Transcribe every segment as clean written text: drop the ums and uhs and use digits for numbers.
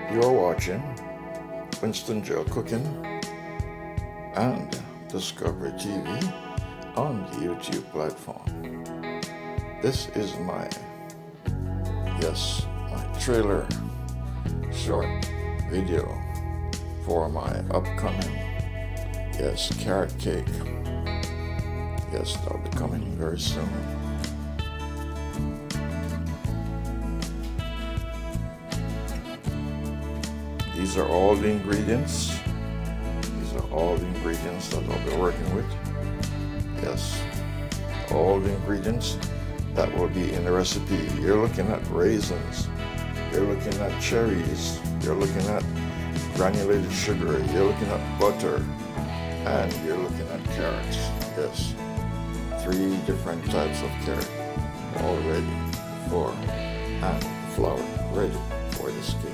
You're watching Winston Joe Cooking and Discovery TV on the YouTube platform. This is my trailer short video for my upcoming carrot cake. That'll be coming very soon. These are all the ingredients. That I'll be working with. Yes, all the ingredients that will be in the recipe. You're looking at raisins, you're looking at cherries, you're looking at granulated sugar, you're looking at butter, and you're looking at carrots. Yes, 3 different types of carrot, all ready for, and flour ready for this cake.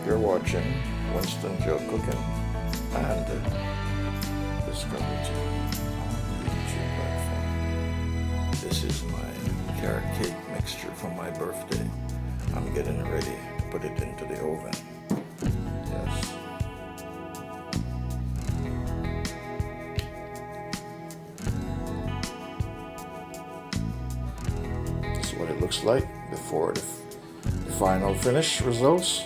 You're watching Winston Joe Cooking and Discovery TV on the YouTube platform. This is my carrot cake mixture for my birthday. I'm getting ready to put it into the oven. Yes. This is what it looks like before the final finish results.